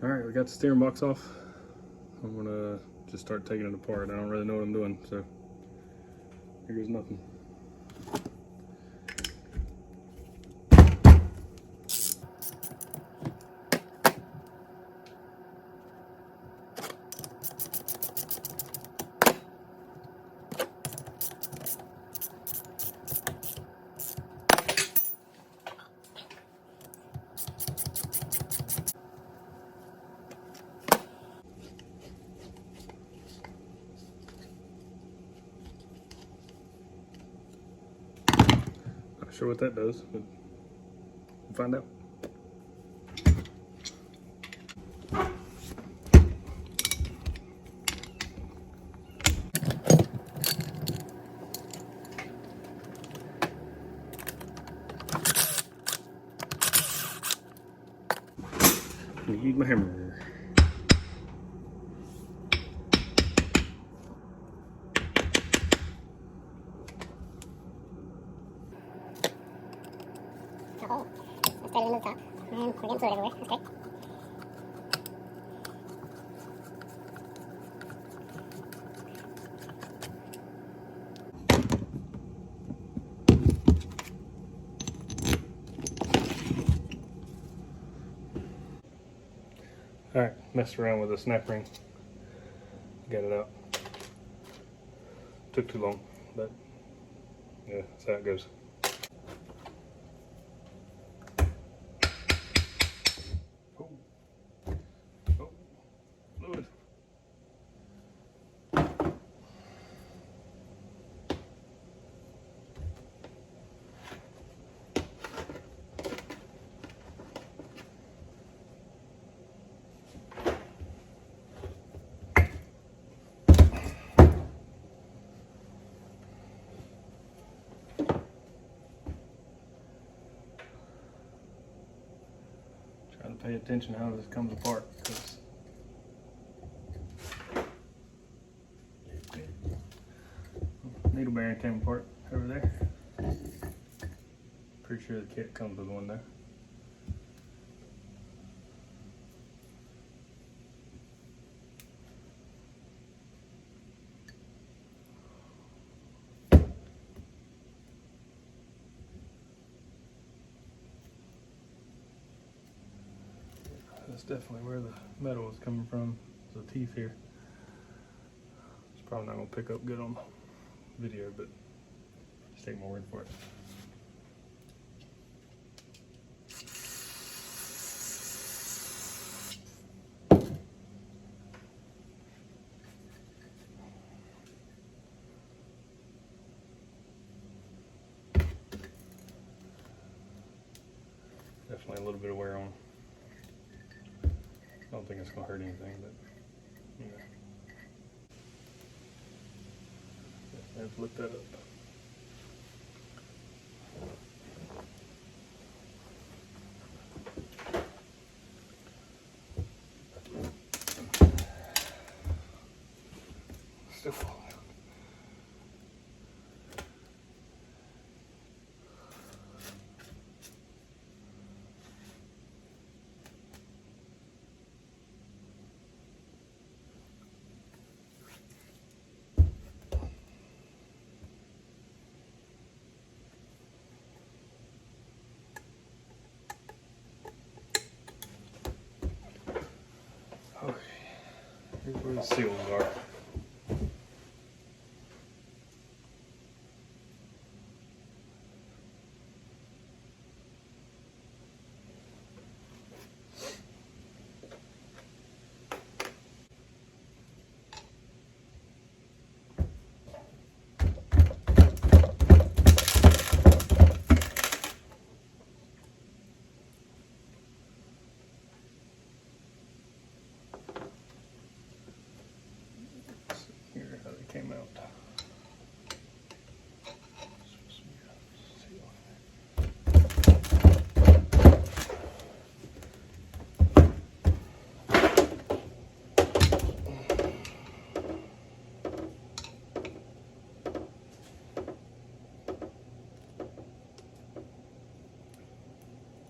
All right, we got the steering box off. I'm gonna just start taking it apart. I don't really know what I'm doing, so here goes nothing. Not sure what that does, but we'll find out. Need my hammer. Oh, I started in the top, and we're getting fluid everywhere. That's great. All right, messed around with a snap ring. Got it out. Took too long, but yeah, that's how it goes. Oh, oh, fluid. Try to pay attention how this comes apart, because needle bearing came apart over there. Pretty sure the kit comes with one there. That's definitely where the metal is coming from. There's a teeth here. It's probably not going to pick up good on video, but just take my word for it. Definitely a little bit of wear on. I don't think it's going to hurt anything, but you know. I have to look that up. Still falling out. Okay, here's where the seals are. Here, how they came out.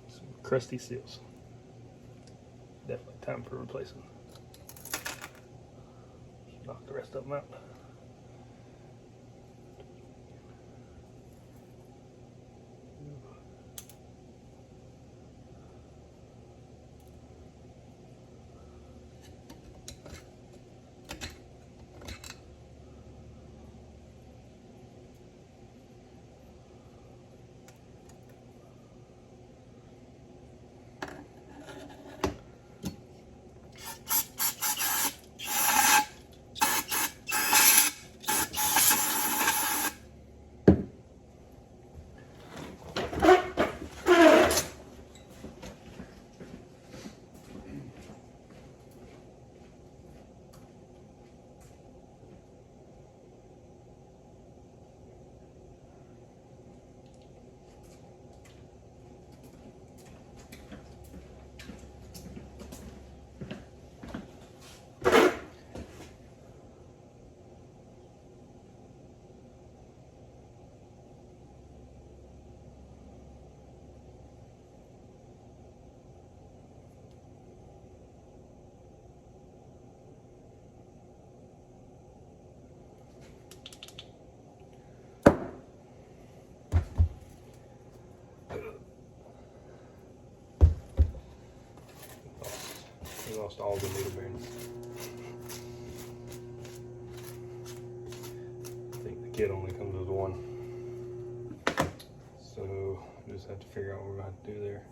Some crusty seals. Definitely. time for replacing. Just knock the rest of them out. We lost all the needle bearings. I think the kit only comes with one. So we just have to figure out what we're going to do there.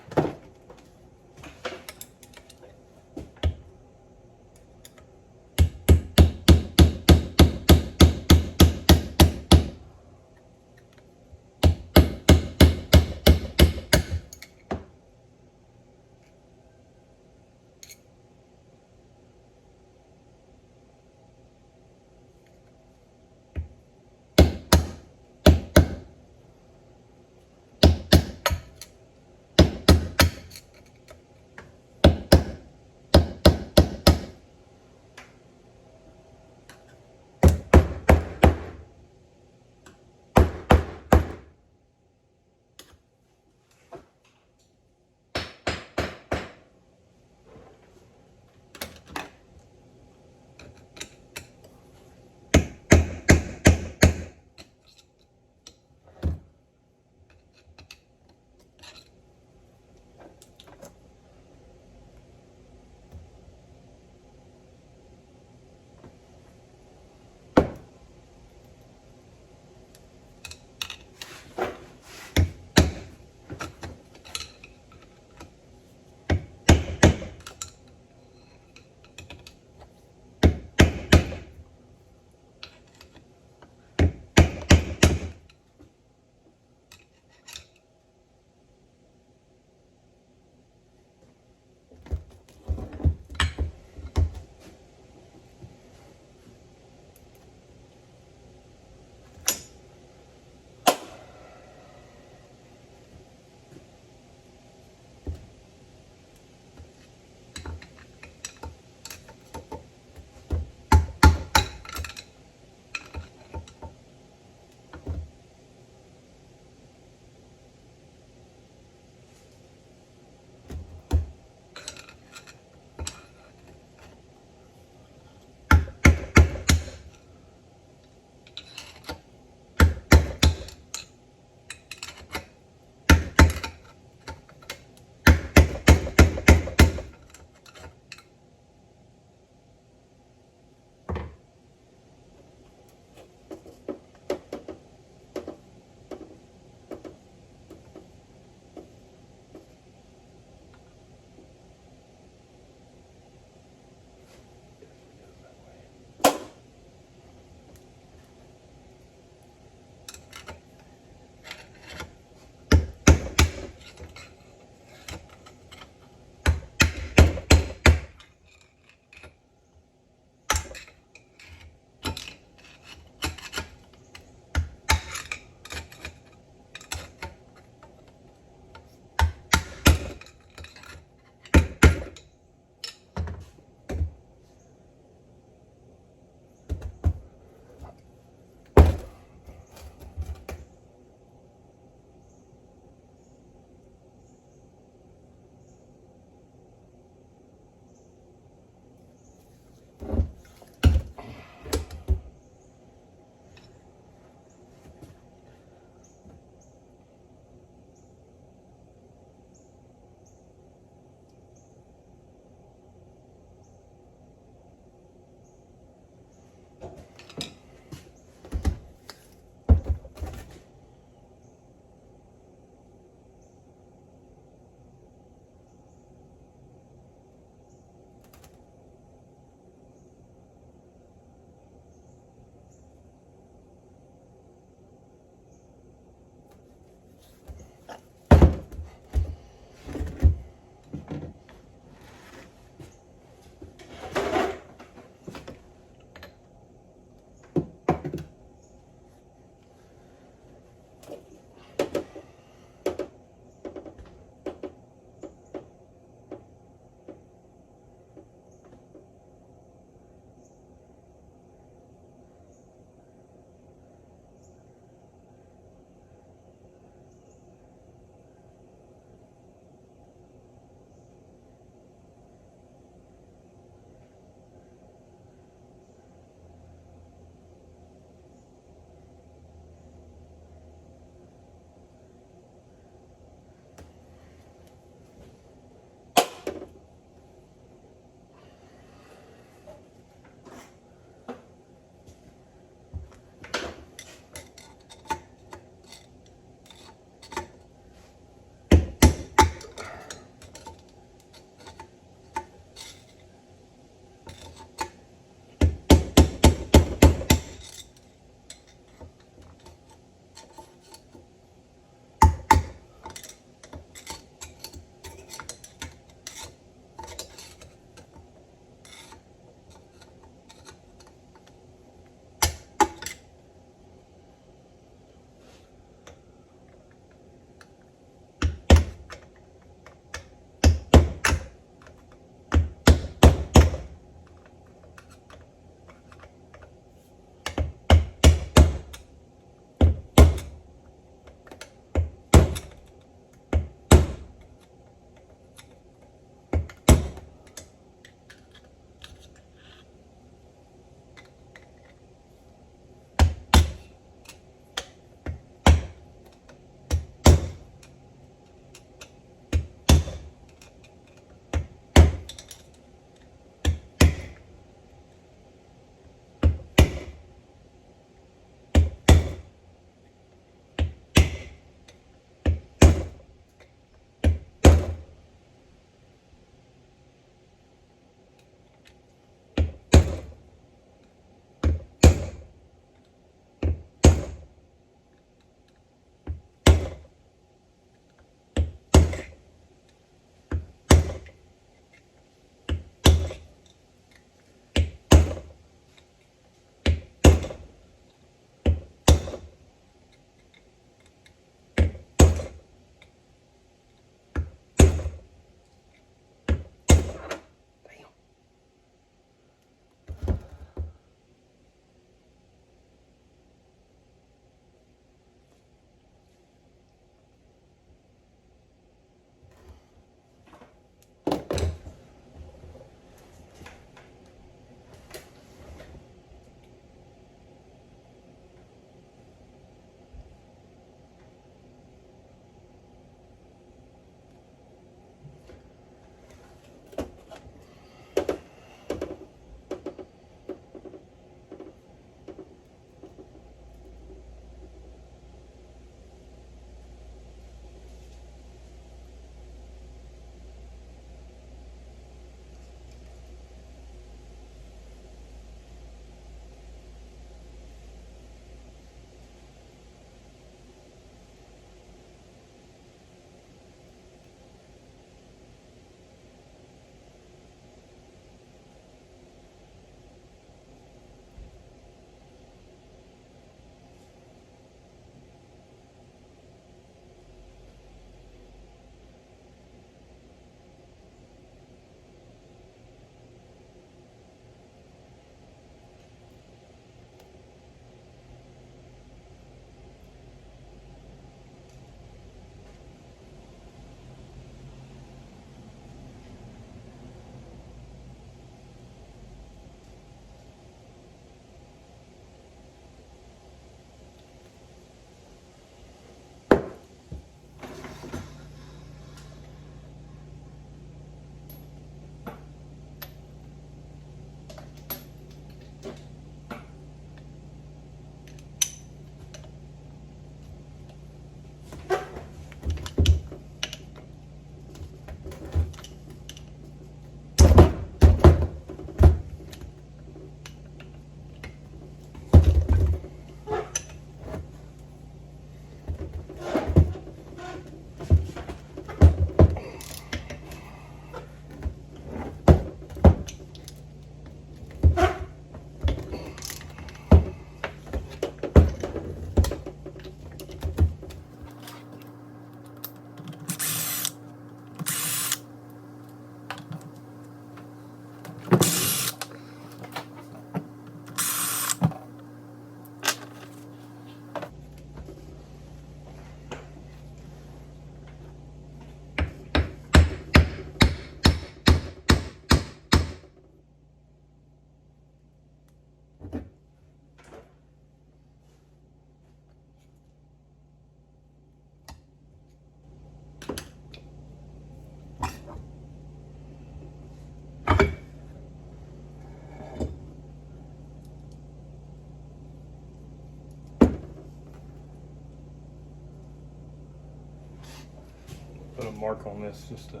mark on this just to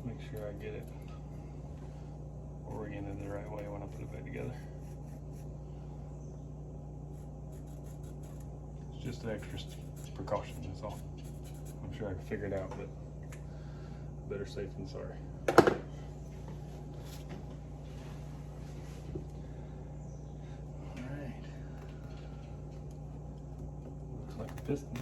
make sure I get it oriented the right way when I put it back together. It's just an extra precaution, that's all. I'm sure I can figure it out, but better safe than sorry. Alright. Looks like a piston.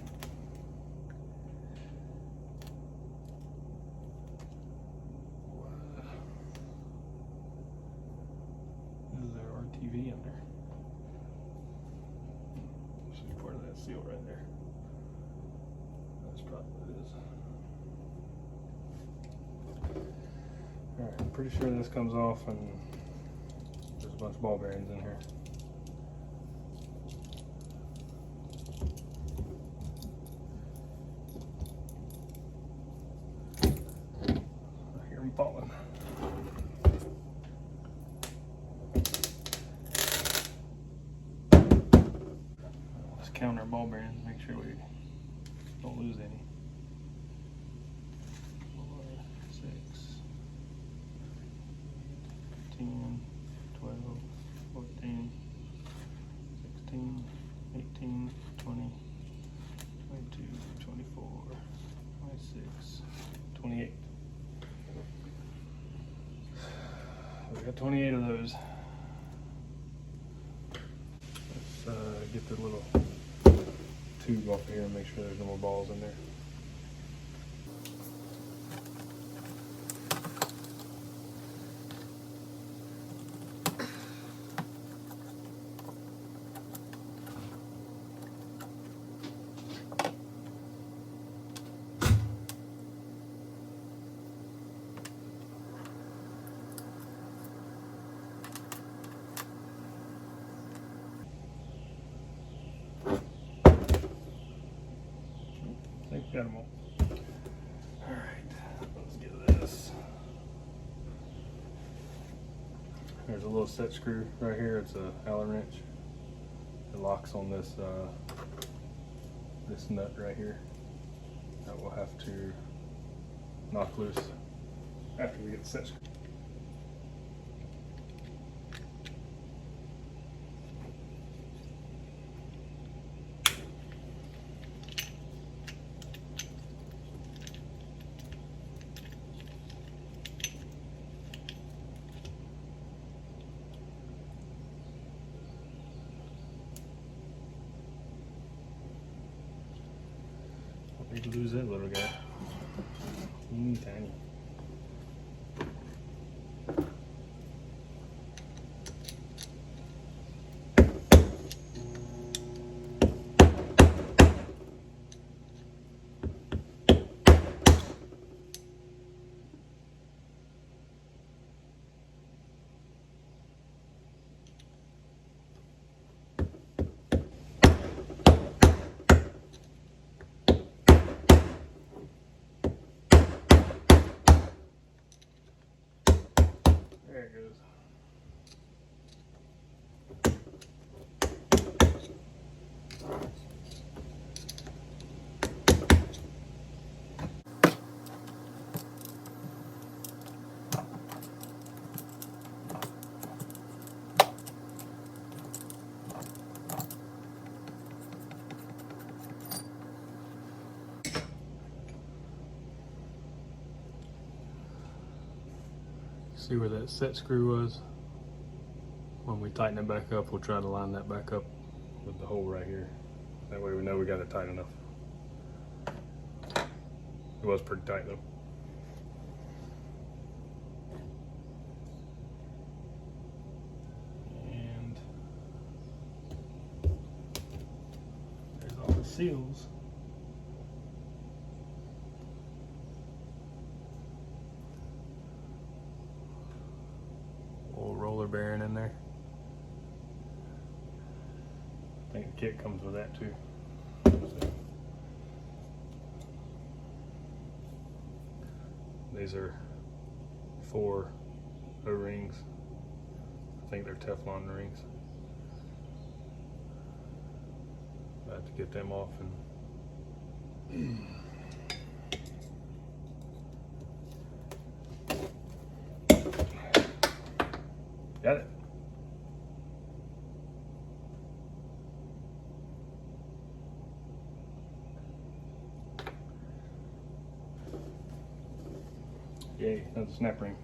Is there RTV in there? Should be part of that seal right there. That's probably what it is. Alright, I'm pretty sure this comes off and there's a bunch of ball bearings in here. I hear them falling. Let's count our ball bearings, make sure we don't lose any. 4, 6, 10, 12, 14, 16, 18, 20, 22, 24, 26, 28. We got 28 of those. Let's get the little tube off here and make sure there's no more balls in there. I think we got them all. Alright, let's get this. There's a little set screw right here. It's a Allen wrench. It locks on this this nut right here. That we'll have to knock loose after we get the set screw. Need to lose that little guy. Tiny. There it goes. See where that set screw was? When we tighten it back up, we'll try to line that back up with the hole right here. That way we know we got it tight enough. It was pretty tight though. And there's all the seals. Old roller bearing in there. I think the kit comes with that too. These are 4 O-rings. I think they're Teflon rings. I have to get them off and Got it. Yay, another snap ring.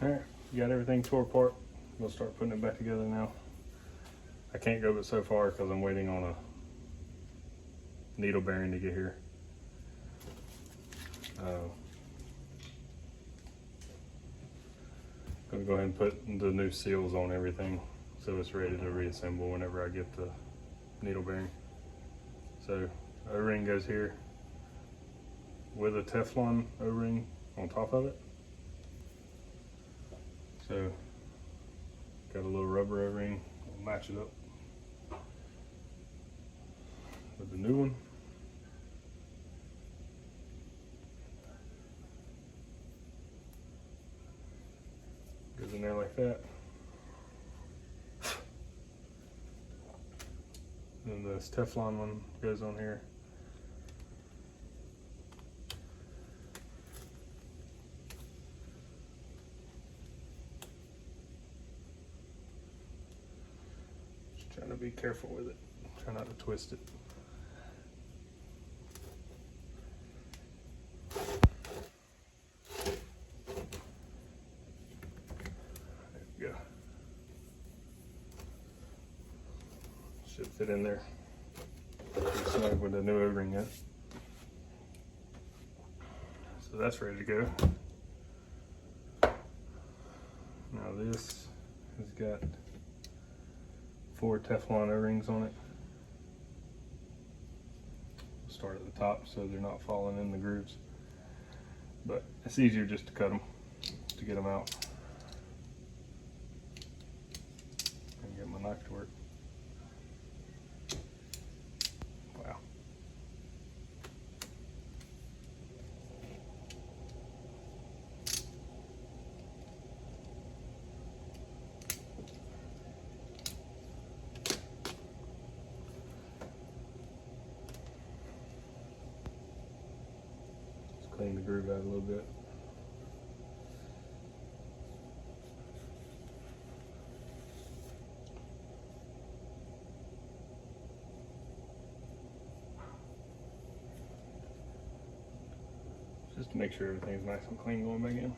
Alright, you got everything tore apart. We'll start putting it back together now. I can't go but so far because I'm waiting on a needle bearing to get here. Gonna go ahead and put the new seals on everything so it's ready to reassemble whenever I get the needle bearing. So O-ring goes here with a Teflon O-ring on top of it. So got a little rubber O-ring, we'll match it up with the new one. Goes in there like that. And this Teflon one goes on here. Just trying to be careful with it. Try not to twist it. There we go. Should fit in there. Pretty snug with the new O-ring in. So that's ready to go. Now this has got 4 Teflon O-rings on it. Start at the top so they're not falling in the grooves. But it's easier just to cut them, to get them out. And get my knife to work. Wow. Just clean the groove out a little bit. Just to make sure everything's nice and clean going back in.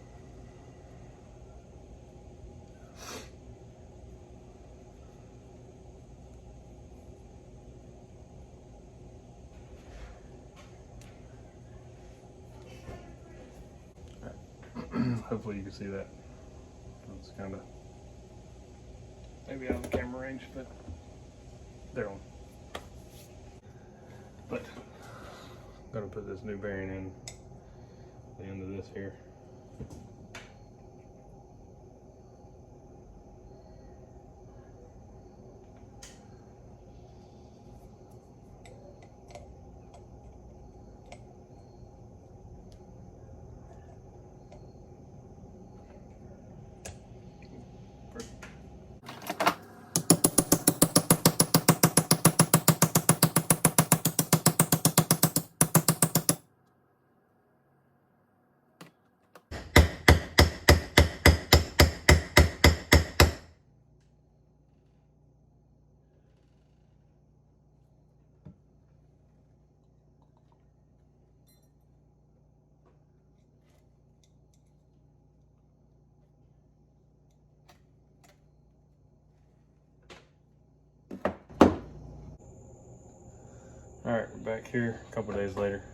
Hopefully you can see that. It's kind of maybe out of the camera range, but they're on. But I'm gonna put this new bearing in the end of this here. Perfect. Alright, we're back here a couple days later.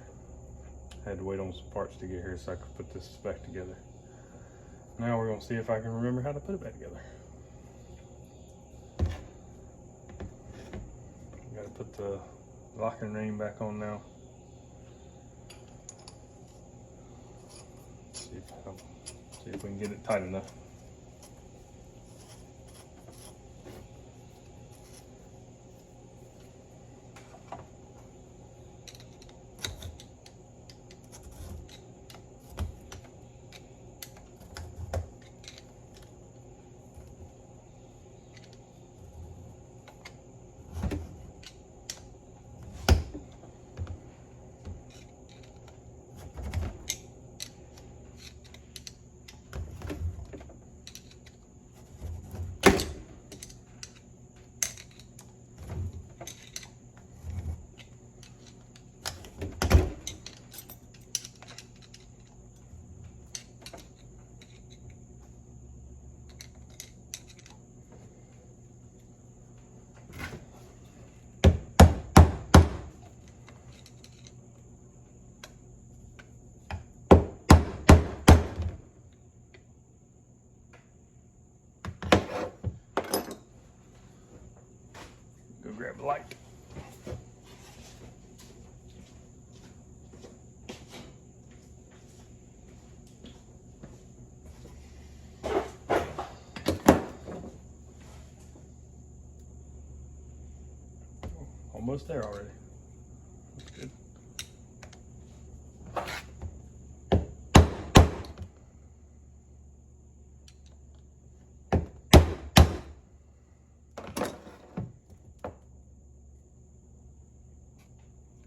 I had to wait on some parts to get here so I could put this back together. Now we're going to see if I can remember how to put it back together. Got to put the locking ring back on now. See if we can get it tight enough. Almost there already. That's good.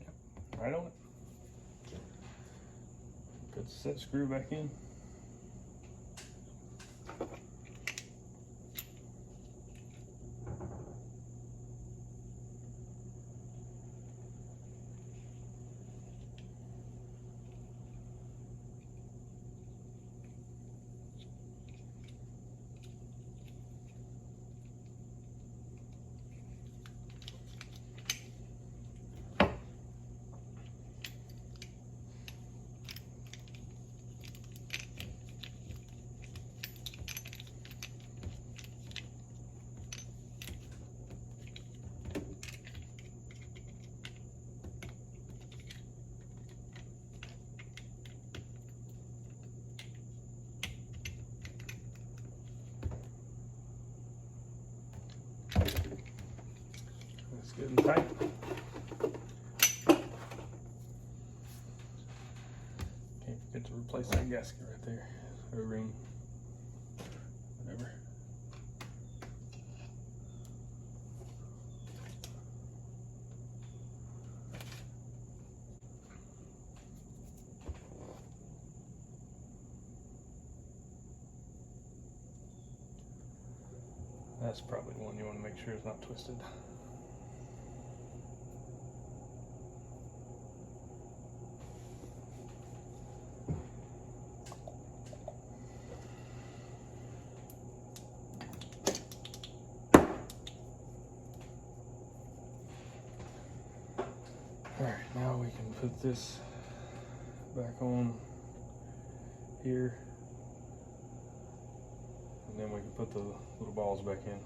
Yep, right on it. Put the set screw back in. It's getting tight. Can't forget to replace that gasket right there. Or ring. Whatever. That's probably one you want to make sure it's not twisted. Alright, now we can put this back on here. And then we can put the little balls back in.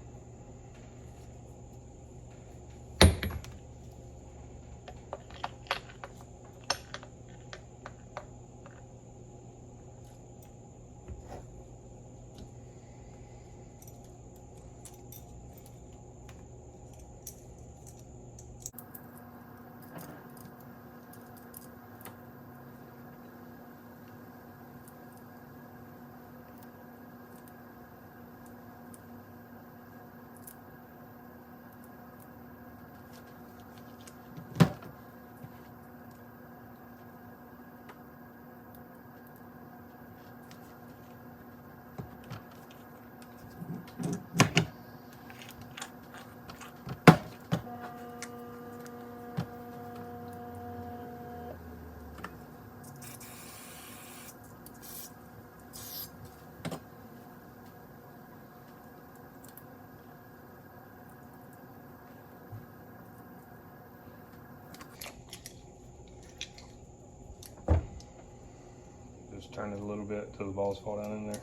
Just turn it a little bit till the balls fall down in there.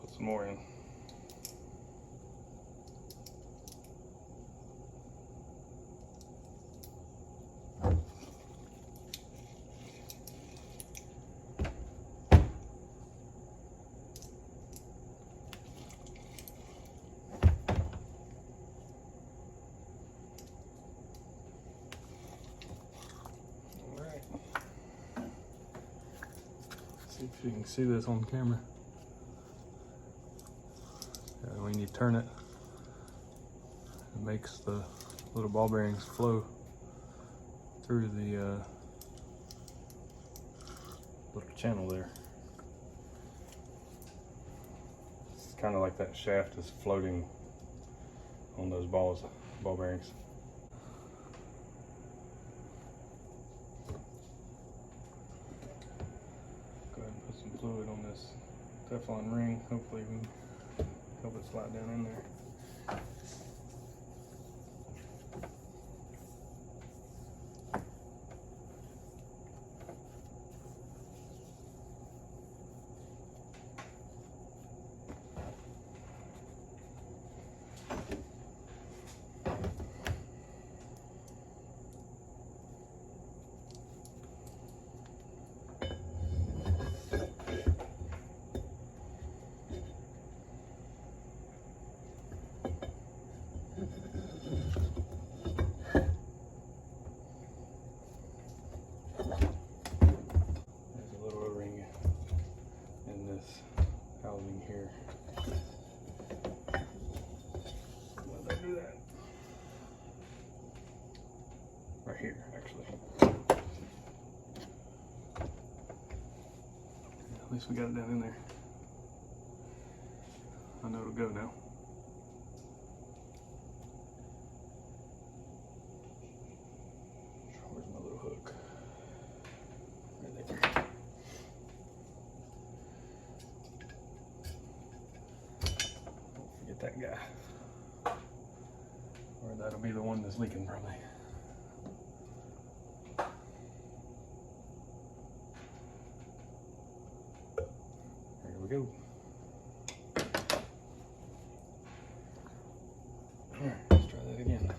Put some more in. See if you can see this on camera. When you turn it, it makes the little ball bearings flow through the little channel there. It's kind of like that shaft is floating on those ball bearings. Fluid on this Teflon ring. Hopefully we can help it slide down in there. Right here, actually. At least we got it down in there. I know it'll go now. Where's my little hook? Right there. Don't forget that guy. Or that'll be the one that's leaking probably. There we go. Alright, let's try that again.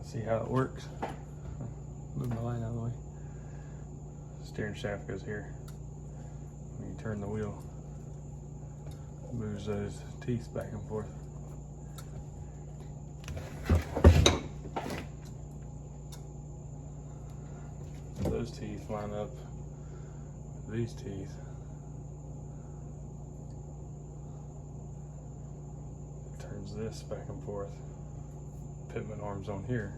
See how it works. Move my line out of the way. Steering shaft goes here. When you turn the wheel, it moves those teeth back and forth. Those teeth line up with these teeth. It turns this back and forth. Pitman arms on here.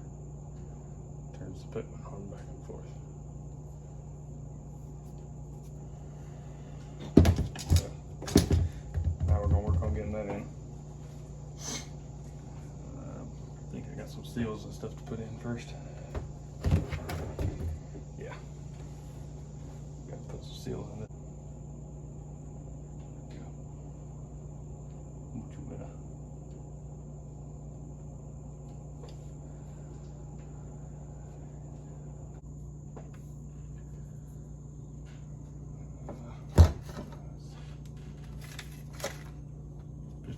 Turns the Pitman arm back and forth. So, now we're going to work on getting that in. I think I got some seals and stuff to put in first. Yeah. Got to put some seals in it. There we go. Mucho better.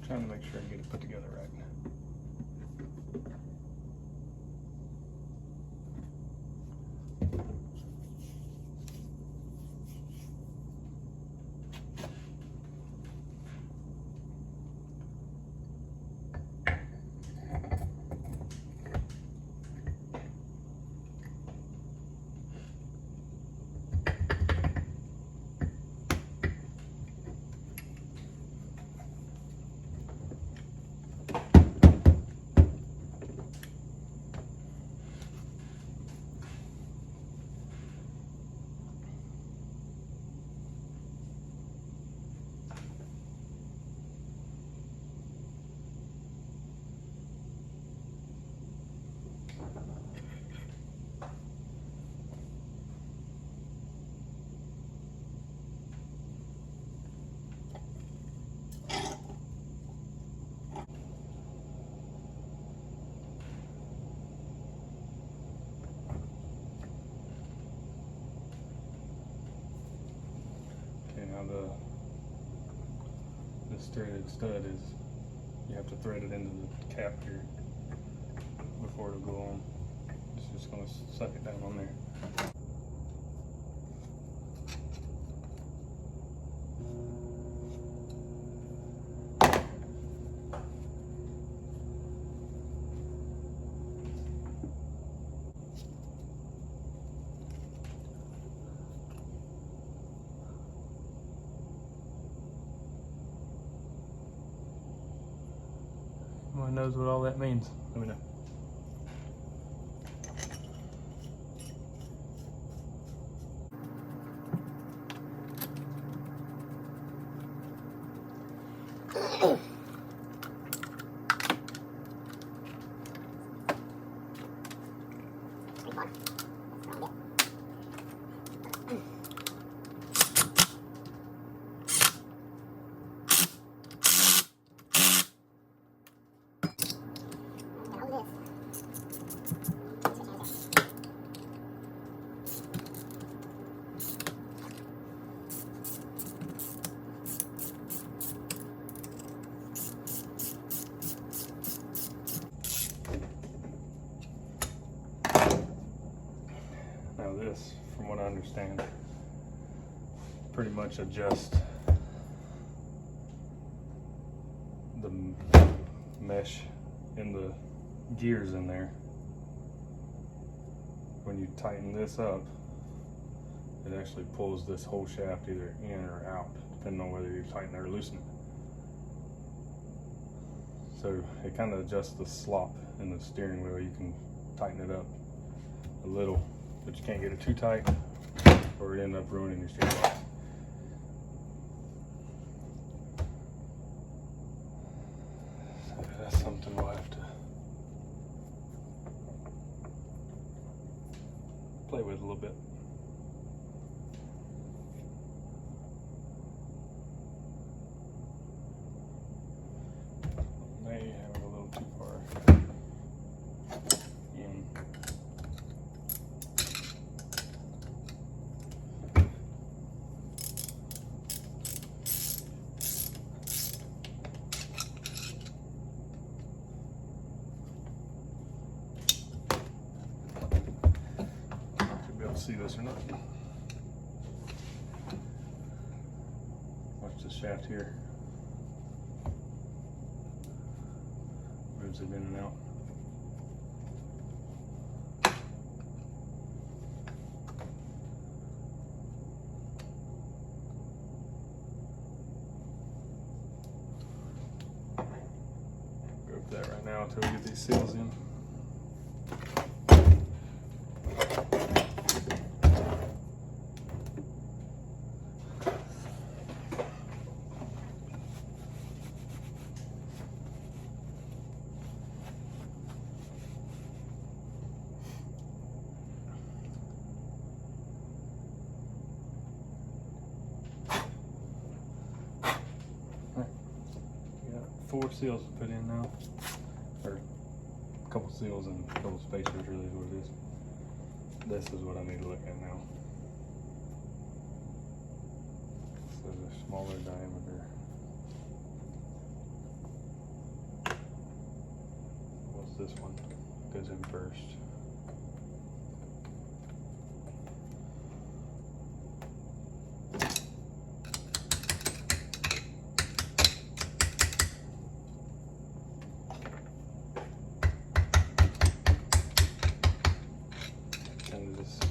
Trying to make sure I get it put together right. Now this threaded stud is, you have to thread it into the cap here before it'll go on. It's just going to suck it down on there. Anyone knows what all that means? Let me know. Now this, from what I understand, pretty much adjust the mesh in the gears in there. When you tighten this up, it actually pulls this whole shaft either in or out, depending on whether you tighten or loosen it. So it kind of adjusts the slop in the steering wheel. You can tighten it up a little, but you can't get it too tight or it end up ruining your steering box. So that's something we'll have to play with a little bit. May have it a little too far in. Should be able to see this or not. Watch the shaft here. Moves it in and out. Go with that right now until we get these seals in. We got 4 seals to put in now, or a couple seals and a couple spacers, really is what it is. This is what I need to look at now. This is a smaller diameter. What's this one? Goes in first. And it just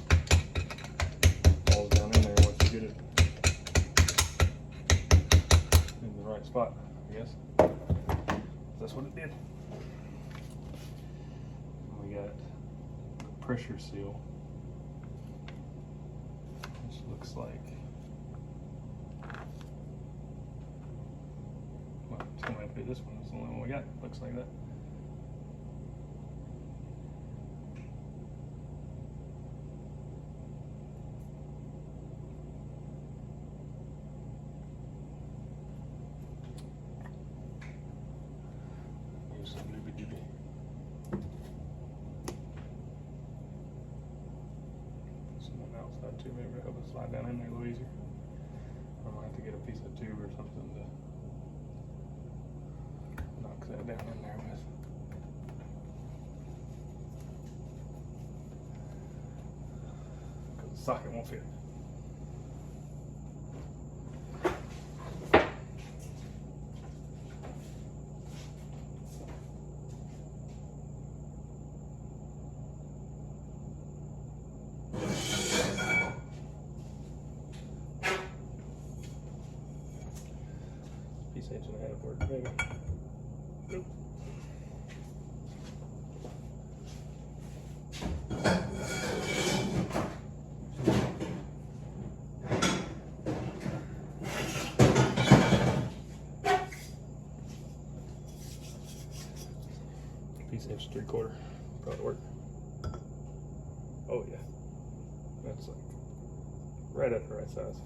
falls down in there once you get it in the right spot, I guess. That's what it did. And we got the pressure seal, which looks like, well, it's gonna have to be this one. It's the only one we got. Looks like that. Use some doobie doobie. Some on the outside too, maybe to help it slide down in there a little easier. I might have to get or something to knock that down in there with. Because the socket won't fit. Piece inch and a half work, maybe. Nope. Piece inch 3/4 probably work. Oh yeah, that's like right at the right size.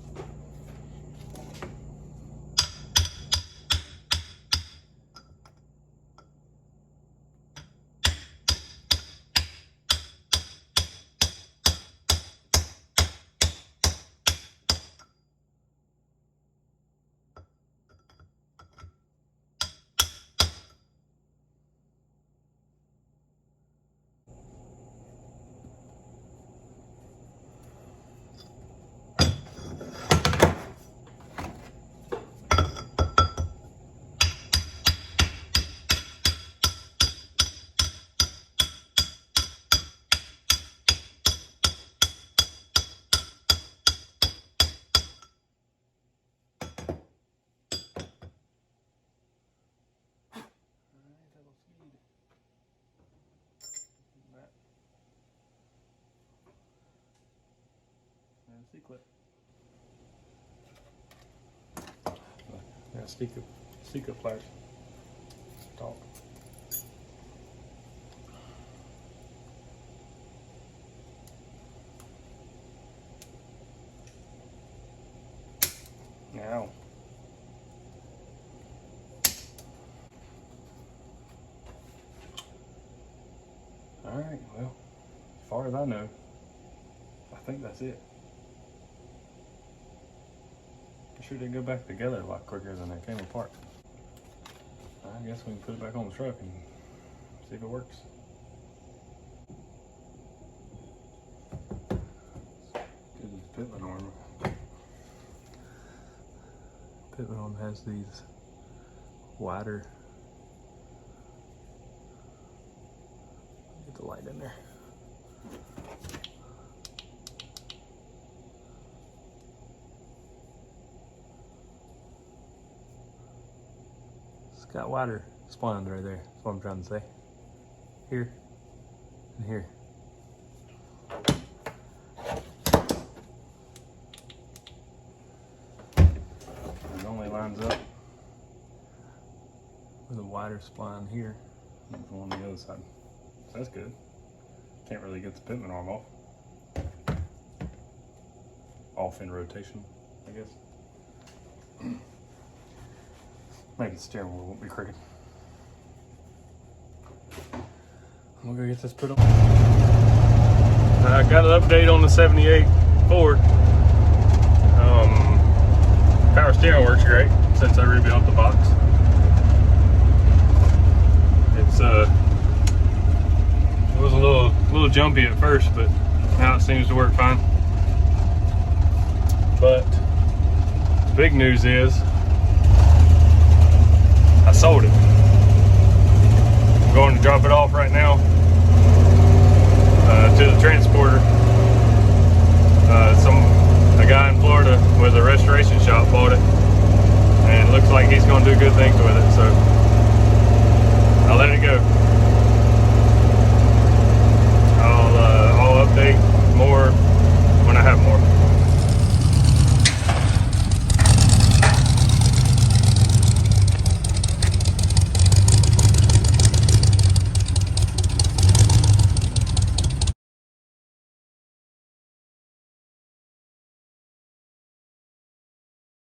And C-clip. Yeah, C-clip pliers. Talk. Now. Alright, well, as far as I know, I think that's it. I'm sure they go back together a lot quicker than they came apart. I guess we can put it back on the truck and see if it works. Good as Pitman arm. Pitman arm has these wider. Get the light in there. It's got wider splines right there. That's what I'm trying to say. Here and here. It only lines up with a wider spline here than the one on the other side. So that's good. Can't really get the Pitman arm off. Off in rotation, I guess. Maybe the steering wheel won't be crooked. I'm gonna go get this put on. I got an update on the 78 Ford. Power steering works great since I rebuilt the box. It was a little jumpy at first, but now it seems to work fine. But the big news is I sold it. I'm going to drop it off right now to the transporter. A guy in Florida with a restoration shop bought it, and it looks like he's going to do good things with it.